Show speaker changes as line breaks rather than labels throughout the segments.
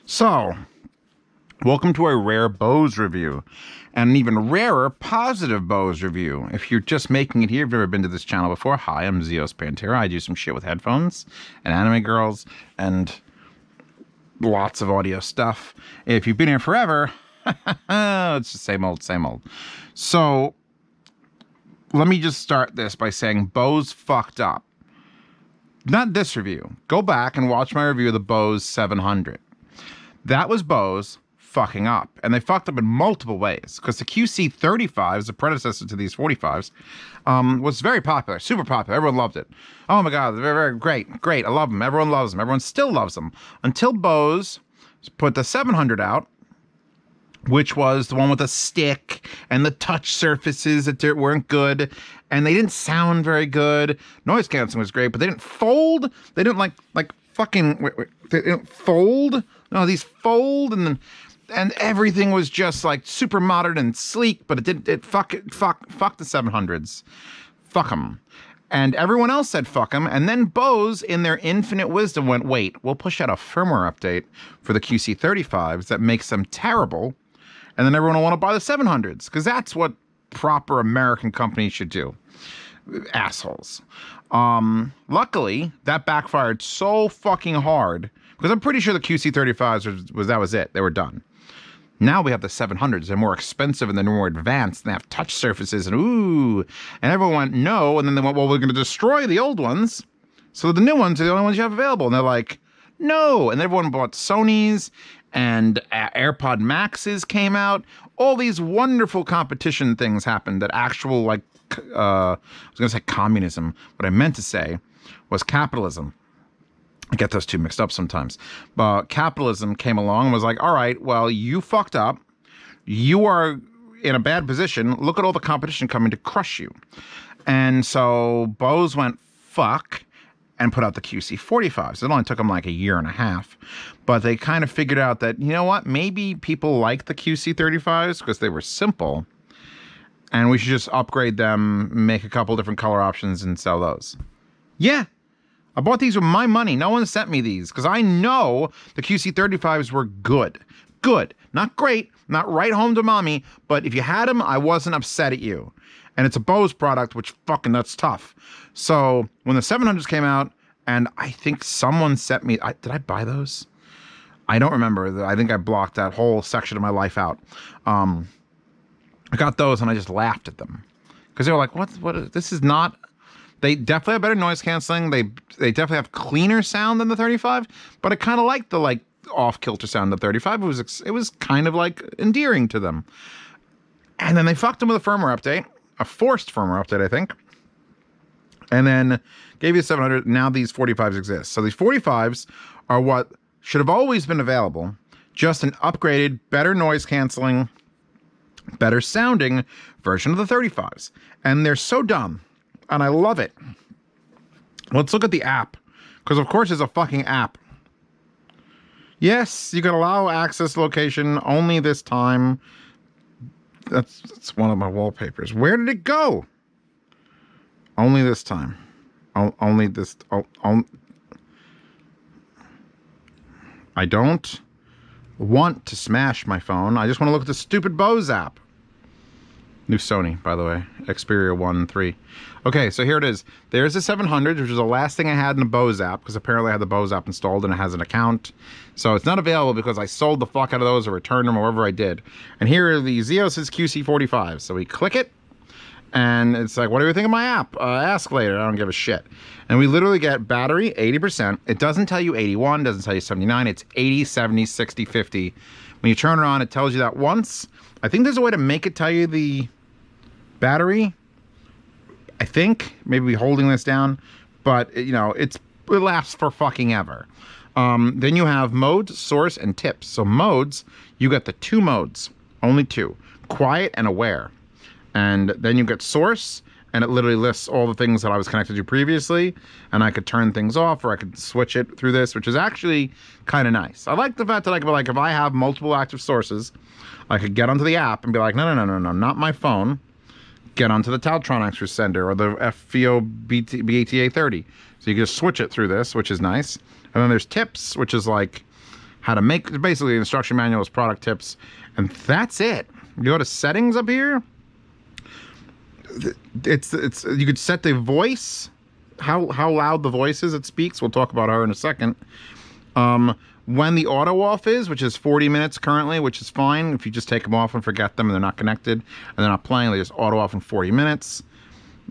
So, welcome to a rare Bose review, and an even rarer positive Bose review. If you're just making it here, if you've never been to this channel before, hi, I'm Zeospantera. I do some shit with headphones and anime girls and lots of audio stuff. If you've been here forever, it's the same old, same old. So, let me just start this by saying Bose fucked up. Not this review. Go back and watch my review of the Bose 700. That was Bose fucking up. And they fucked up in multiple ways. Because the QC45, the predecessor to these 45s, was very popular. Super popular. Everyone loved it. Oh my god, they're very, very great. Great. I love them. Everyone loves them. Everyone still loves them. Until Bose put the 700 out, which was the one with the stick and the touch surfaces that weren't good. And they didn't sound very good. Noise canceling was great, but they didn't fold. They didn't like fucking... They didn't fold. No, these fold, and everything was just like super modern and sleek, but fuck the 700s. Fuck them. And everyone else said fuck them, and then Bose, in their infinite wisdom, went, wait, we'll push out a firmware update for the QC35s that makes them terrible, and then everyone will want to buy the 700s, because that's what proper American companies should do. Assholes. Luckily, that backfired so fucking hard, because I'm pretty sure the QC35s was it. They were done. Now we have the 700s. They're more expensive and they're more advanced. And they have touch surfaces and ooh. And everyone went, no. And then they went, well, we're going to destroy the old ones. So the new ones are the only ones you have available. And they're like, no. And everyone bought Sonys and AirPod Maxes came out. All these wonderful competition things happened that actual, like, I was going to say communism. What I meant to say was capitalism. I get those two mixed up sometimes. But capitalism came along and was like, all right, well, you fucked up. You are in a bad position. Look at all the competition coming to crush you. And so Bose went, fuck, and put out the QC45s. It only took them like a year and a half. But they kind of figured out that, you know what, maybe people like the QC35s because they were simple. And we should just upgrade them, make a couple different color options, and sell those. Yeah. I bought these with my money. No one sent me these because I know the QC35s were good. Good. Not great. Not right home to mommy. But if you had them, I wasn't upset at you. And it's a Bose product, which fucking, that's tough. So when the 700s came out, and I think someone sent me... did I buy those? I don't remember. I think I blocked that whole section of my life out. I got those and I just laughed at them. Because they were like, what? This is not... They definitely have better noise canceling. They definitely have cleaner sound than the 35, but I kind of like the off-kilter sound of the 35. It was kind of like endearing to them. And then they fucked them with a firmware update, a forced firmware update, I think. And then gave you a 700. Now these 45s exist. So these 45s are what should have always been available, just an upgraded, better noise canceling, better sounding version of the 35s. And they're so dumb. And I love it. Let's look at the app. Because, of course, it's a fucking app. Yes, you can allow access location only this time. That's one of my wallpapers. Where did it go? Only this time. Only this... I don't want to smash my phone. I just want to look at the stupid Bose app. New Sony, by the way. Xperia 1 3. Okay, so here it is. There's the 700, which is the last thing I had in the Bose app, because apparently I had the Bose app installed and it has an account. So it's not available because I sold the fuck out of those or returned them or whatever I did. And here are the Zeos' QC45. So we click it, and it's like, what do you think of my app? Ask later. I don't give a shit. And we literally get battery, 80%. It doesn't tell you 81, doesn't tell you 79. It's 80, 70, 60, 50. When you turn it on, it tells you that once. I think there's a way to make it tell you the battery. I think maybe holding this down, but you know, it lasts for fucking ever. Then you have modes, source, and tips. So modes, you get the two modes, only two, quiet and aware. And then you get source, and it literally lists all the things that I was connected to previously, and I could turn things off or I could switch it through this, which is actually kind of nice. I like the fact that I could be like, if I have multiple active sources, I could get onto the app and be like, no, not my phone. Get onto the Taltronics Sender or the FVO BATA 30. So you can just switch it through this, which is nice. And then there's tips, which is like how to make, basically the instruction manuals, product tips, and that's it. You go to settings up here. It's you could set the voice, how loud the voice is it speaks. We'll talk about her in a second. When the auto off is, which is 40 minutes currently, which is fine. If you just take them off and forget them and they're not connected and they're not playing, they just auto off in 40 minutes.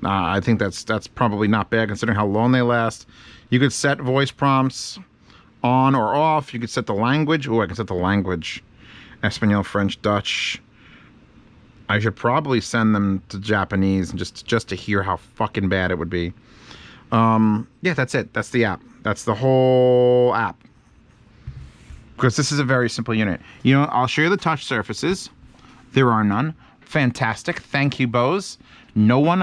I think that's probably not bad considering how long they last. You could set voice prompts on or off. You could set the language. Oh, I can set the language. Espanol, French, Dutch. I should probably send them to Japanese and just to hear how fucking bad it would be. Yeah, that's it. That's the app. That's the whole app. Because this is a very simple unit. You know, I'll show you the touch surfaces. There are none. Fantastic. Thank you, Bose. No one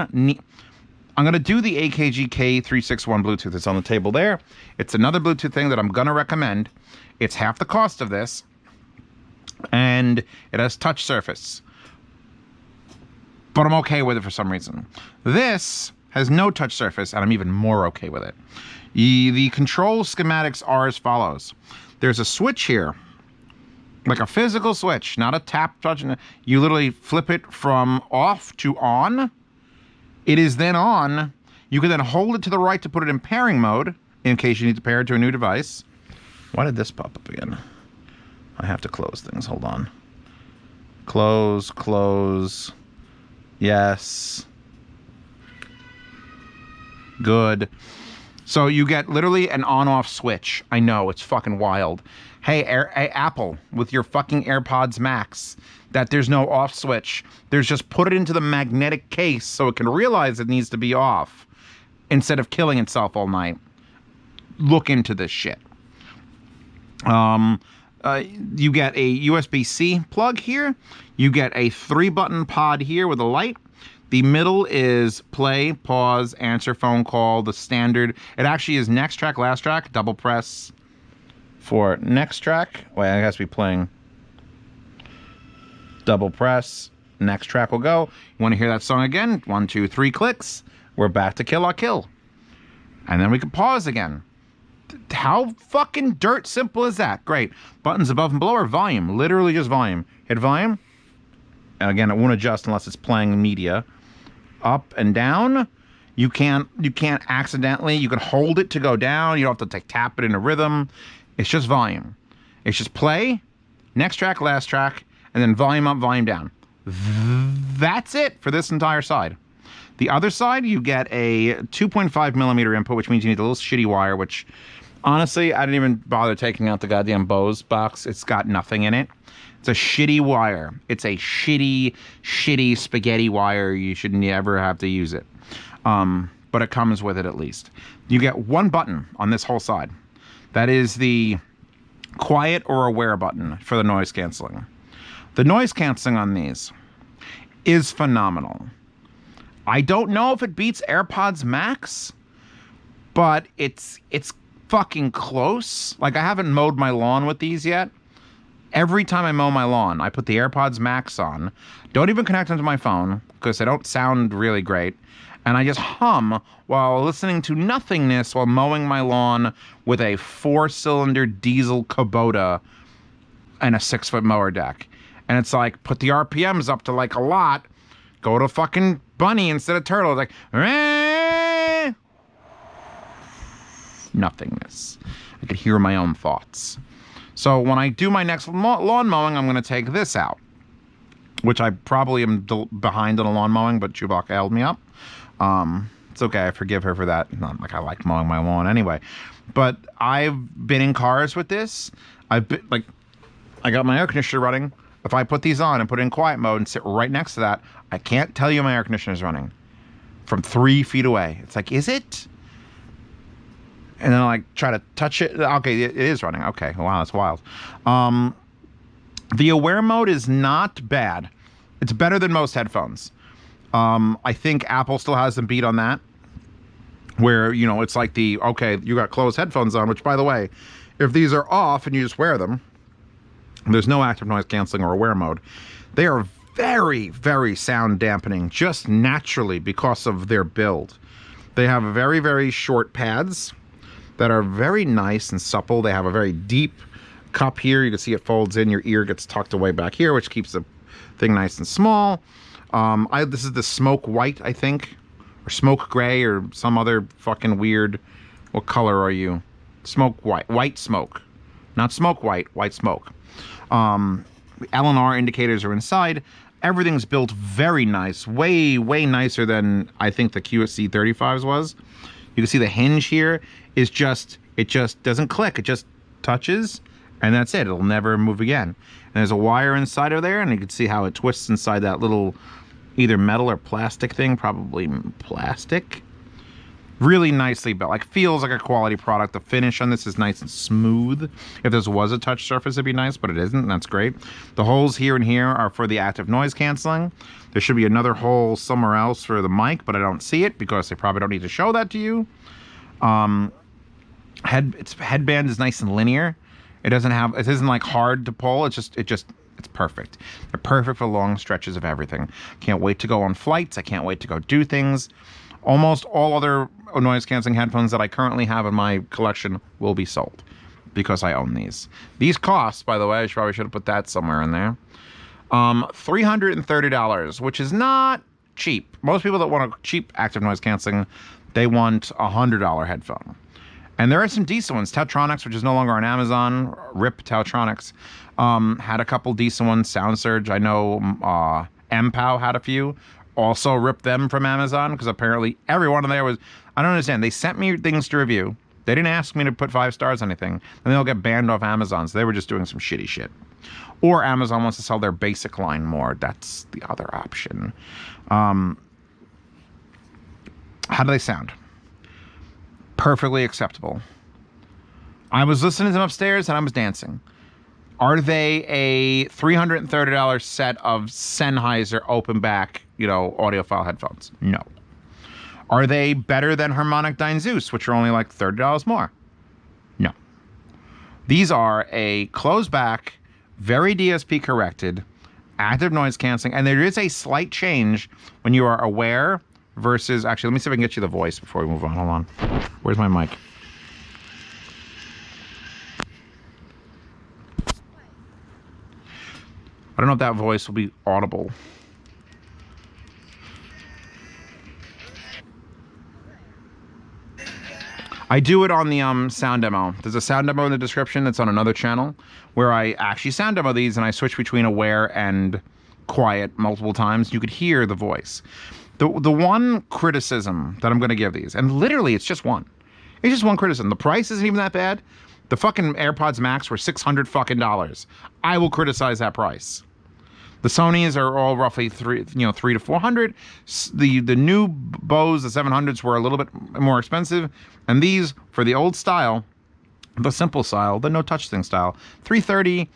I'm going to do the AKG K361 Bluetooth. It's on the table there. It's another Bluetooth thing that I'm going to recommend. It's half the cost of this. And it has touch surface. But I'm okay with it for some reason. This has no touch surface, and I'm even more okay with it. The control schematics are as follows. There's a switch here, like a physical switch, not a tap touch. You literally flip it from off to on. It is then on. You can then hold it to the right to put it in pairing mode in case you need to pair it to a new device. Why did this pop up again? I have to close things. Hold on. Close, close. Yes. Good. So you get literally an on-off switch. I know, it's fucking wild. Hey, Apple, with your fucking AirPods Max, that there's no off switch. There's just put it into the magnetic case so it can realize it needs to be off instead of killing itself all night. Look into this shit. You get a USB-C plug here. You get a 3-button pod here with a light. The middle is play, pause, answer phone call, the standard. It actually is next track, last track. Double press for next track. Wait, I guess we're playing. Double press. Next track will go. You want to hear that song again? 1, 2, 3 clicks. We're back to Kill or Kill. And then we can pause again. How fucking dirt simple is that? Great. Buttons above and below are volume. Literally just volume. Hit volume. And again, it won't adjust unless it's playing media. Up and down. You can't accidentally. You can hold it to go down. You don't have to tap it in a rhythm. It's just volume. It's just play, next track, last track, and then volume up, volume down. That's it for this entire side. The other side, you get a 2.5 millimeter input, which means you need a little shitty wire, which honestly, I didn't even bother taking out the goddamn Bose box. It's got nothing in it. It's a shitty wire. It's a shitty spaghetti wire. You should never have to use it. But it comes with it at least. You get one button on this whole side. That is the quiet or aware button for the noise canceling. The noise canceling on these is phenomenal. I don't know if it beats AirPods Max, but it's fucking close. Like, I haven't mowed my lawn with these yet. Every time I mow my lawn, I put the AirPods Max on. Don't even connect them to my phone because they don't sound really great. And I just hum while listening to nothingness while mowing my lawn with a 4-cylinder diesel Kubota and a 6-foot mower deck. And it's like, put the RPMs up to like a lot. Go to fucking bunny instead of turtle. It's like, Rah! Nothingness. I could hear my own thoughts. So when I do my next lawn mowing, I'm going to take this out, which I probably am behind on a lawn mowing, but Chewbacca held me up. It's okay. I forgive her for that. Not like I like mowing my lawn anyway. But I've been in cars with this. I got my air conditioner running. If I put these on and put it in quiet mode and sit right next to that, I can't tell you my air conditioner is running from 3 feet away. It's like, is it? And then I like try to touch it. Okay, it is running. Okay, wow, that's wild. The aware mode is not bad. It's better than most headphones. I think Apple still has them beat on that. Where, you know, it's like the, okay, you got closed headphones on, which by the way, if these are off and you just wear them, there's no active noise canceling or aware mode. They are very, very sound dampening just naturally because of their build. They have very, very short pads that are very nice and supple. They have a very deep cup here. You can see it folds in. Your ear gets tucked away back here, which keeps the thing nice and small. This is the smoke white, I think, or smoke gray, or some other fucking weird. What color are you? Smoke white. White smoke. Not smoke white. White smoke. L&R indicators are inside. Everything's built very nice. Way, way nicer than I think the QC45's was. You can see the hinge here is just, it just doesn't click. It just touches, and that's it. It'll never move again. And there's a wire inside of there, and you can see how it twists inside that little either metal or plastic thing. Probably plastic. Really nicely built. Like, feels like a quality product. The finish on this is nice and smooth. If this was a touch surface, it'd be nice, but it isn't, and that's great. The holes here and here are for the active noise canceling. There should be another hole somewhere else for the mic, but I don't see it because they probably don't need to show that to you. Its headband is nice and linear. It isn't like hard to pull. It's perfect. They're perfect for long stretches of everything. Can't wait to go on flights. I can't wait to go do things. Almost all other noise canceling headphones that I currently have in my collection will be sold because I own these. These cost, by the way, I probably should have put that somewhere in there. $330, which is not cheap. Most people that want a cheap active noise canceling, they want a $100 headphone. And there are some decent ones. Tautronics, which is no longer on Amazon, RIP Tautronics, had a couple decent ones. Sound Surge, I know MPOW had a few. Also ripped them from Amazon because apparently every one of there was, I don't understand. They sent me things to review. They didn't ask me to put 5 stars on anything. And they'll get banned off Amazon. So they were just doing some shitty shit. Or Amazon wants to sell their basic line more. That's the other option. How do they sound? Perfectly acceptable. I was listening to them upstairs and I was dancing. Are they a $330 set of Sennheiser open back, audiophile headphones? No. Are they better than Harmonic Dyne Zeus, which are only like $30 more? No. These are a closed back, very DSP corrected, active noise canceling, and there is a slight change when you are aware versus, actually, let me see if I can get you the voice before we move on. Hold on. Where's my mic? I don't know if that voice will be audible. I do it on the sound demo. There's a sound demo in the description that's on another channel where I actually sound demo these and I switch between aware and quiet multiple times. You could hear the voice. The one criticism that I'm going to give these, and literally it's just one. It's just one criticism. The price isn't even that bad. The fucking AirPods Max were $600 fucking dollars. I will criticize that price. The Sonys are all roughly $300 to $400. The new Bose, the 700s, were a little bit more expensive, and these, for the old style, the simple style, the no touch thing style, $330.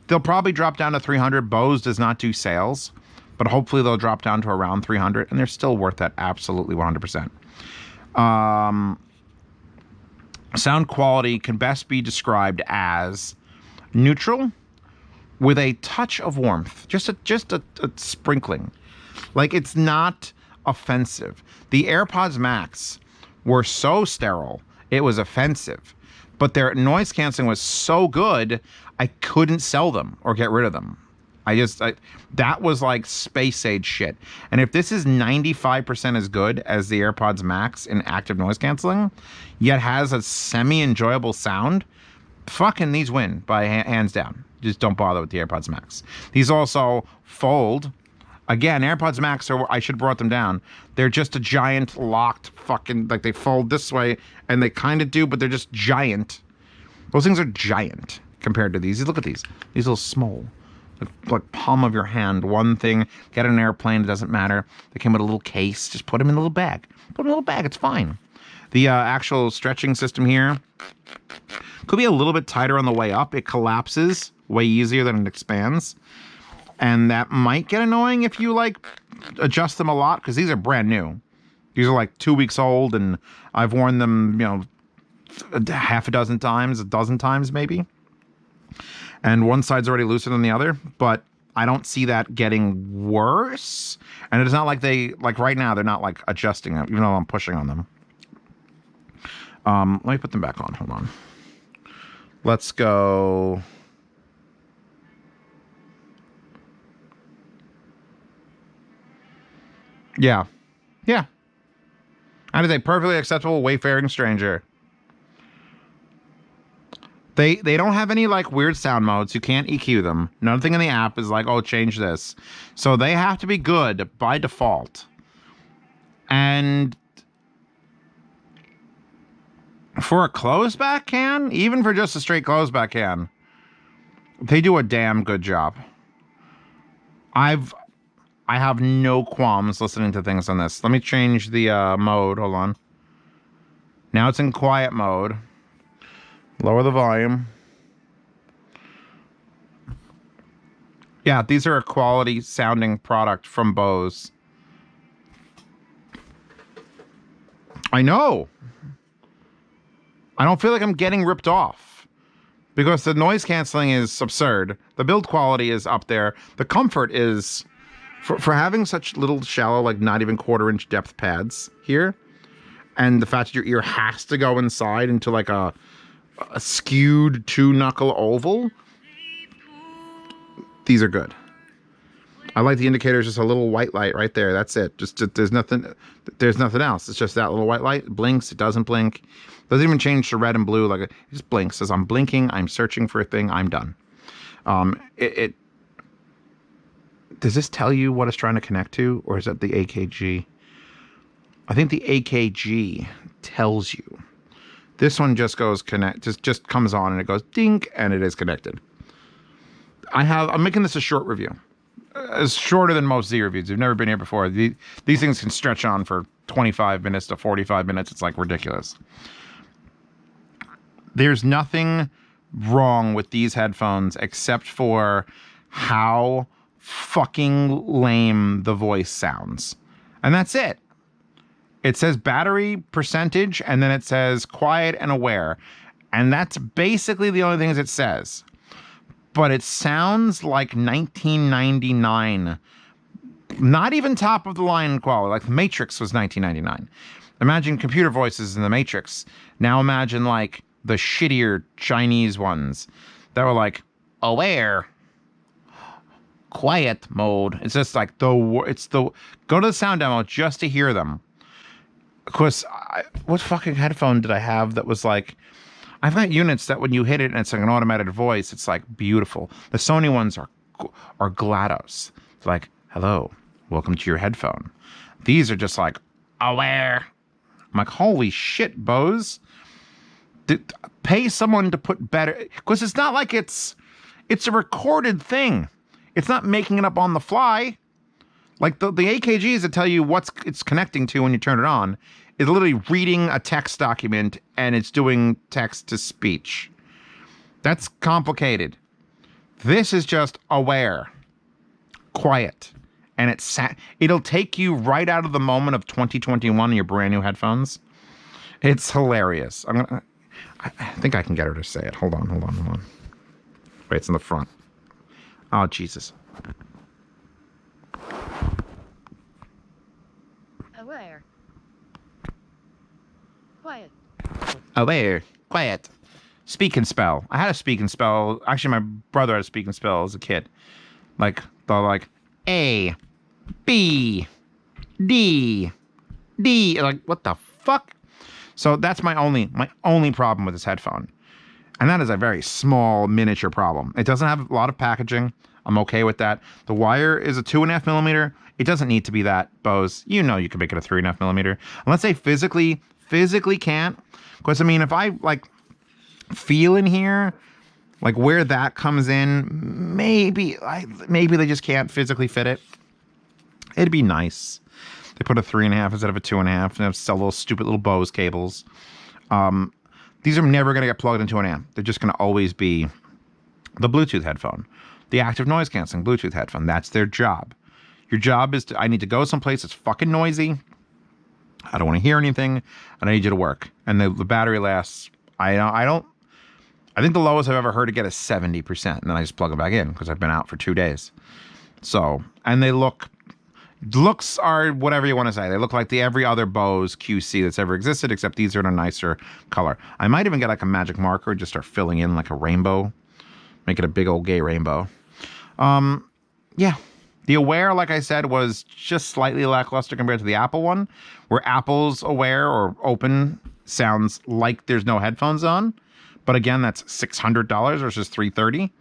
They'll probably drop down to $300. Bose does not do sales, but hopefully they'll drop down to around $300, and they're still worth that absolutely 100%. Sound quality can best be described as neutral with a touch of warmth, just a sprinkling. Like, it's not offensive. The AirPods Max were so sterile, it was offensive. But their noise canceling was so good, I couldn't sell them or get rid of them. That was like space age shit. And if this is 95% as good as the AirPods Max in active noise canceling, yet has a semi-enjoyable sound, fucking these win by hands down. Just don't bother with the AirPods Max. These also fold. Again, AirPods Max I should have brought them down. They're just a giant locked fucking, like, they fold this way, and they kind of do, but they're just giant. Those things are giant compared to these. Look at these. These little small. Like palm of your hand. One thing, get on an airplane, it doesn't matter. They came with a little case. Just put them in a little bag. Put them in a little bag, it's fine. The actual stretching system here could be a little bit tighter on the way up. It collapses way easier than it expands. And that might get annoying if you like adjust them a lot, because these are brand new. These are like 2 weeks old, and I've worn them, half a dozen times, a dozen times maybe. And one side's already looser than the other, but I don't see that getting worse. And it's not like right now, they're not like adjusting them, even though I'm pushing on them. Let me put them back on. Hold on. Let's go. Yeah. Yeah. That is a perfectly acceptable wayfaring stranger. They don't have any like weird sound modes. You can't EQ them. Nothing in the app is like, oh, change this. So they have to be good by default. And for a closed back can, even for just a straight closed back can, they do a damn good job. I have no qualms listening to things on this. Let me change the mode. Hold on. Now it's in quiet mode. Lower the volume. Yeah, these are a quality sounding product from Bose. I know. I don't feel like I'm getting ripped off because the noise canceling is absurd. The build quality is up there. The comfort is, for having such little shallow, like not even 1/4-inch depth pads here, and the fact that your ear has to go inside into like a skewed 2-knuckle oval. These are good. I like the indicators, just a little white light right there. That's it. Just there's nothing else. It's just that little white light. It blinks. It doesn't blink. Doesn't even change to red and blue. Like it just blinks. Says I'm blinking. I'm searching for a thing. I'm done. Does this tell you what it's trying to connect to, or is that the AKG? I think the AKG tells you. This one just goes just comes on and it goes dink and it is connected. I'm making this a short review. It's shorter than most Z reviews. You've never been here before. These things can stretch on for 25 minutes to 45 minutes. It's like ridiculous. There's nothing wrong with these headphones except for how fucking lame the voice sounds. And that's it. It says battery percentage, and then it says quiet and aware. And that's basically the only things it says. But it sounds like 1999. Not even top of the line quality. Like Matrix was 1999. Imagine computer voices in the Matrix. Now imagine like the shittier Chinese ones that were like aware, quiet mode. It's just like go to the sound demo just to hear them. Of course, what fucking headphone did I have that was like, I've got units that when you hit it and it's like an automated voice, it's like beautiful. The Sony ones are GLaDOS. It's like, hello, welcome to your headphone. These are just like, aware. I'm like, holy shit, Bose. Pay someone to put better, because it's not like it's a recorded thing. It's not making it up on the fly. Like the AKGs that tell you what it's connecting to when you turn it on is literally reading a text document and it's doing text to speech. That's complicated. This is just aware, quiet, and it'll take you right out of the moment of 2021 in your brand new headphones. It's hilarious. I think I can get her to say it. Hold on. Wait, it's in the front. Oh, Jesus.
Aware. Quiet.
Aware. Quiet. Speak and spell. I had a speak and spell. Actually, my brother had a speak and spell as a kid. Like A, B, D, D. Like, what the fuck? So that's my only problem with this headphone. And that is a very small, miniature problem. It doesn't have a lot of packaging. I'm okay with that. The wire is a 2.5 millimeter. It doesn't need to be that, Bose. You know you can make it a 3.5 millimeter. Unless they physically can't. Because, I mean, if I, like, feel in here, like, where that comes in, maybe they just can't physically fit it. It'd be nice. They put a 3.5 instead of a 2.5 and sell those stupid little Bose cables. These are never going to get plugged into an amp. They're just going to always be the Bluetooth headphone. The active noise canceling Bluetooth headphone. That's their job. Your job is I need to go someplace that's fucking noisy. I don't want to hear anything. And I need you to work. And the battery lasts, I think the lowest I've ever heard it get is 70%. And then I just plug it back in because I've been out for 2 days. So, and looks are whatever you want to say. They look like every other Bose QC that's ever existed, except these are in a nicer color. I might even get like a magic marker, just start filling in like a rainbow. Make it a big old gay rainbow. Yeah. The Aware, like I said, was just slightly lackluster compared to the Apple one, where Apple's Aware or Open sounds like there's no headphones on. But again, that's $600 versus $330.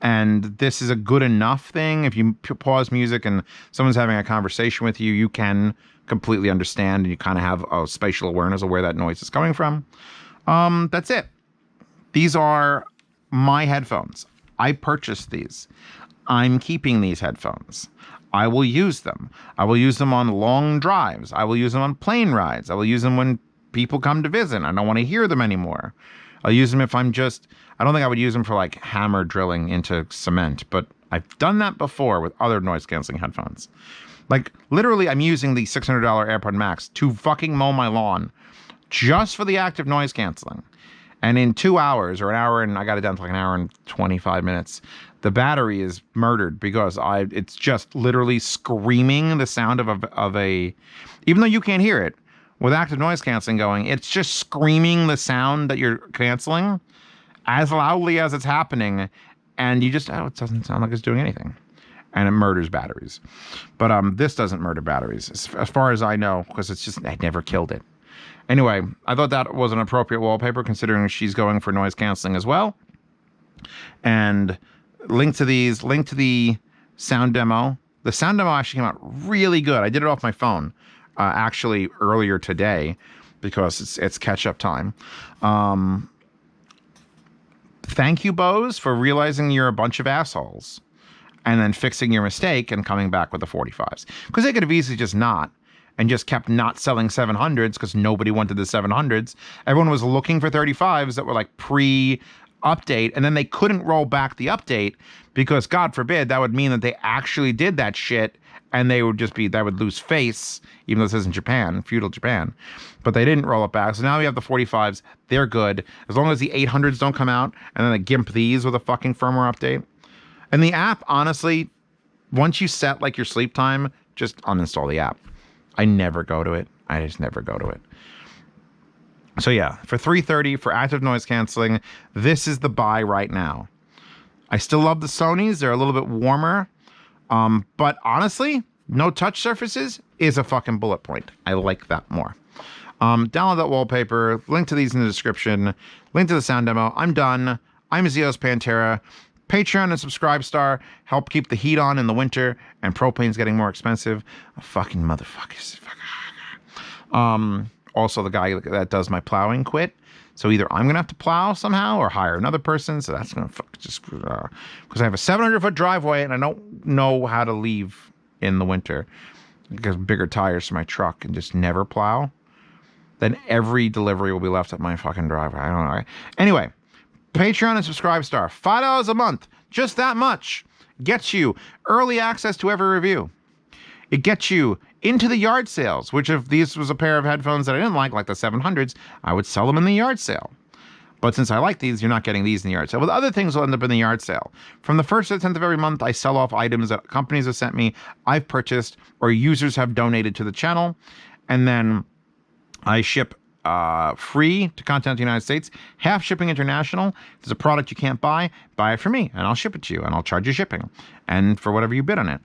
And this is a good enough thing. If you pause music and someone's having a conversation with you, you can completely understand and you kind of have a spatial awareness of where that noise is coming from. That's it. These are my headphones. I purchased these. I'm keeping these headphones. I will use them. I will use them on long drives. I will use them on plane rides. I will use them when people come to visit. I don't want to hear them anymore. I'll use them if I'm just, I don't think I would use them for like hammer drilling into cement, but I've done that before with other noise canceling headphones. Like literally I'm using the $600 AirPod Max to fucking mow my lawn just for the active noise canceling. And in 2 hours or an hour, and I got it down to like an hour and 25 minutes, the battery is murdered because it's just literally screaming the sound of a, even though you can't hear it, with active noise canceling going, it's just screaming the sound that you're canceling as loudly as it's happening. And you just, it doesn't sound like it's doing anything. And it murders batteries. But this doesn't murder batteries, as far as I know, because it's just, I never killed it. Anyway, I thought that was an appropriate wallpaper considering she's going for noise canceling as well. And link to the sound demo. The sound demo actually came out really good. I did it off my phone actually earlier today because it's catch-up time. Thank you, Bose, for realizing you're a bunch of assholes and then fixing your mistake and coming back with the 45s. Because they could have easily just not. And just kept not selling 700s because nobody wanted the 700s. Everyone was looking for 35s that were like pre-update, and then they couldn't roll back the update because, God forbid, that would mean that they actually did that shit, and they would just be, that would lose face, even though this isn't Japan, feudal Japan. But they didn't roll it back, so now we have the 45s. They're good. As long as the 800s don't come out, and then they gimp these with a fucking firmware update. And the app, honestly, once you set like your sleep time, just uninstall the app. I never go to it. I just never go to it. So yeah, for $330 for active noise canceling, this is the buy right now. I still love the Sonys. They're a little bit warmer. But honestly, no touch surfaces is a fucking bullet point. I like that more. Download that wallpaper. Link to these in the description. Link to the sound demo. I'm done. I'm Zeospantera. Patreon and Subscribe help keep the heat on in the winter, and propane's getting more expensive. Fucking motherfuckers. Also, the guy that does my plowing quit. So either I'm going to have to plow somehow or hire another person. So that's going to just, because I have a 700-foot driveway and I don't know how to leave in the winter because bigger tires for my truck and just never plow. Then every delivery will be left at my fucking driveway. I don't know. Anyway. Patreon and Subscribe $5 a month, just that much, gets you early access to every review. It gets you into the yard sales, which if these was a pair of headphones that I didn't like the 700s, I would sell them in the yard sale. But since I like these, you're not getting these in the yard sale. But other things will end up in the yard sale. From the 1st to the 10th of every month, I sell off items that companies have sent me, I've purchased, or users have donated to the channel. And then I ship free to continental United States, half shipping international. If there's a product you can't buy it for me, and I'll ship it to you, and I'll charge you shipping, and for whatever you bid on it.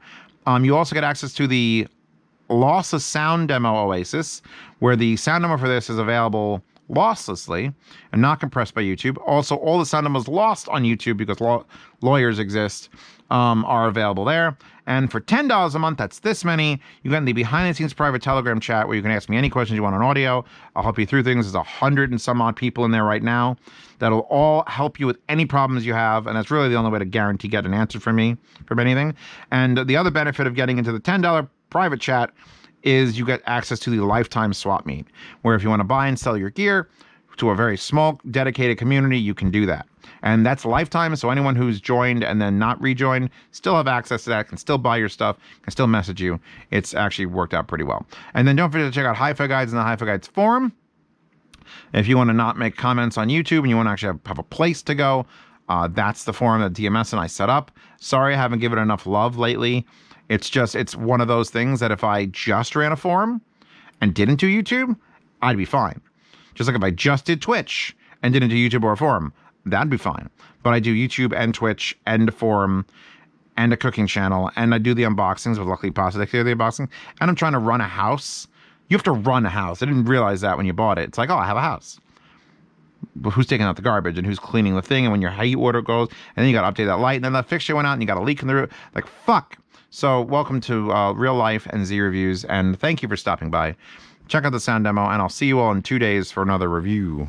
You also get access to the lossless sound demo Oasis, where the sound demo for this is available losslessly and not compressed by YouTube. Also, all the sound demos lost on YouTube because lawyers exist are available there. And for $10 a month, that's this many. You get the behind-the-scenes private Telegram chat where you can ask me any questions you want on audio. I'll help you through things. There's 100 and some odd people in there right now that'll all help you with any problems you have. And that's really the only way to guarantee get an answer from me from anything. And the other benefit of getting into the $10 private chat is you get access to the lifetime swap meet, where if you want to buy and sell your gear to a very small, dedicated community, you can do that. And that's lifetime, so anyone who's joined and then not rejoined still have access to that, can still buy your stuff, can still message you. It's actually worked out pretty well. And then don't forget to check out Hi-Fi Guides in the Hi-Fi Guides forum. If you want to not make comments on YouTube and you want to actually have a place to go, that's the forum that DMS and I set up. Sorry I haven't given it enough love lately. It's one of those things that if I just ran a forum and didn't do YouTube, I'd be fine. Just like if I just did Twitch and didn't do YouTube or a forum, that'd be fine. But I do YouTube and Twitch and forum and a cooking channel, and I do the unboxings, but luckily Pasta takes care of the unboxing, and I'm trying to run a house. You have to run a house. I didn't realize that when you bought it. It's like, oh, I have a house. But who's taking out the garbage and who's cleaning the thing, and when your heat order goes, and then you got to update that light, and then that fixture went out, and you got a leak in the roof. Like, fuck. So welcome to Real Life and Z Reviews, and thank you for stopping by. Check out the sound demo, and I'll see you all in 2 days for another review.